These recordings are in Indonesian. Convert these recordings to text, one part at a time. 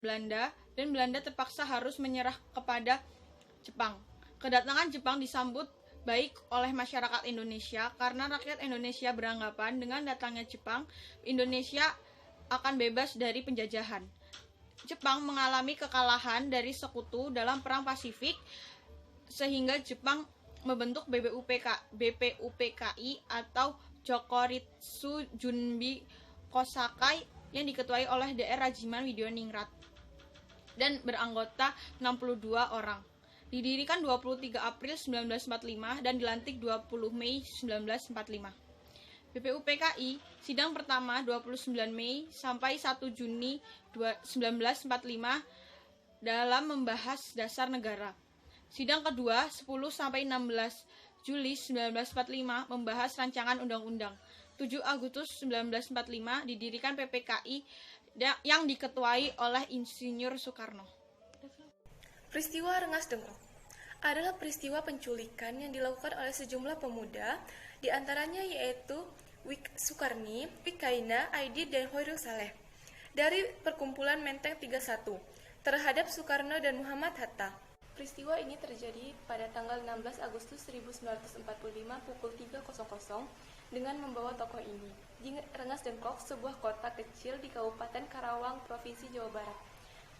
Belanda, dan Belanda terpaksa harus menyerah kepada Jepang. Kedatangan Jepang disambut baik oleh masyarakat Indonesia karena rakyat Indonesia beranggapan dengan datangnya Jepang, Indonesia akan bebas dari penjajahan. Jepang mengalami kekalahan dari sekutu dalam Perang Pasifik sehingga Jepang membentuk BPUPKI atau Jokoritsu Junbi Kosakai yang diketuai oleh Dr. Rajiman Widyaningrat dan beranggota 62 orang. Didirikan 23 April 1945 dan dilantik 20 Mei 1945. BPUPKI sidang pertama 29 Mei sampai 1 Juni 1945 dalam membahas dasar negara. Sidang kedua 10 sampai 16 Juli 1945 membahas rancangan undang-undang. 7 Agustus 1945 didirikan PPKI yang diketuai oleh Insinyur Soekarno. Peristiwa Rengas Dengklok adalah peristiwa penculikan yang dilakukan oleh sejumlah pemuda, di antaranya yaitu Wik Sukarni, Wikaina, Aidit, dan Hoirul Saleh dari perkumpulan Menteng 31 terhadap Soekarno dan Muhammad Hatta. Peristiwa ini terjadi pada tanggal 16 Agustus 1945 pukul 3.00 dengan membawa tokoh ini di Rengas Dengklok, sebuah kota kecil di Kabupaten Karawang, Provinsi Jawa Barat.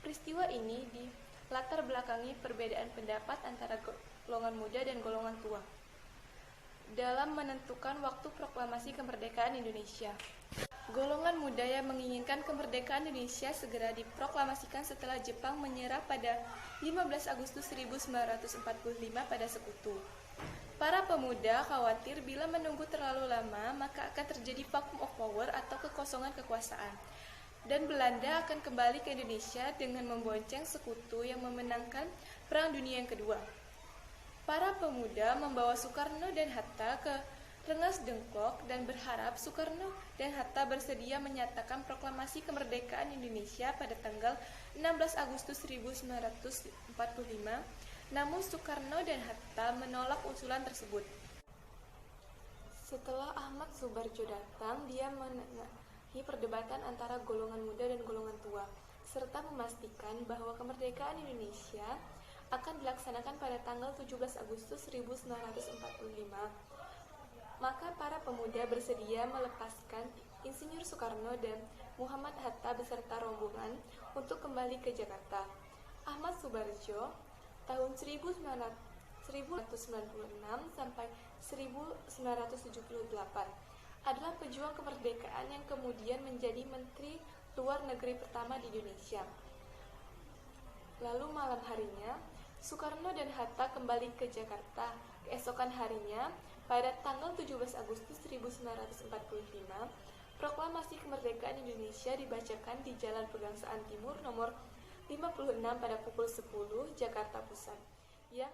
Peristiwa ini dilatar belakangi perbedaan pendapat antara golongan muda dan golongan tua dalam menentukan waktu proklamasi kemerdekaan Indonesia. Golongan muda yang menginginkan kemerdekaan Indonesia segera diproklamasikan setelah Jepang menyerah pada 15 Agustus 1945 pada Sekutu. Para pemuda khawatir bila menunggu terlalu lama maka akan terjadi vacuum of power atau kekosongan kekuasaan, dan Belanda akan kembali ke Indonesia dengan membonceng Sekutu yang memenangkan Perang Dunia yang Kedua. Para pemuda membawa Soekarno dan Hatta ke Rengas Dengklok dan berharap Soekarno dan Hatta bersedia menyatakan proklamasi kemerdekaan Indonesia pada tanggal 16 Agustus 1945. Namun Soekarno dan Hatta menolak usulan tersebut. Setelah Ahmad Subarjo datang, dia menengahi perdebatan antara golongan muda dan golongan tua, serta memastikan bahwa kemerdekaan Indonesia akan dilaksanakan pada tanggal 17 Agustus 1945. Maka para pemuda bersedia melepaskan Insinyur Soekarno dan Muhammad Hatta beserta rombongan untuk kembali ke Jakarta. Ahmad Subarjo tahun 1996 sampai 1978 adalah pejuang kemerdekaan yang kemudian menjadi Menteri Luar Negeri pertama di Indonesia. Lalu malam harinya, Soekarno dan Hatta kembali ke Jakarta. Keesokan harinya, pada tanggal 17 Agustus 1945, proklamasi kemerdekaan Indonesia dibacakan di Jalan Pegangsaan Timur nomor 56 pada pukul 10 Jakarta Pusat. Ya,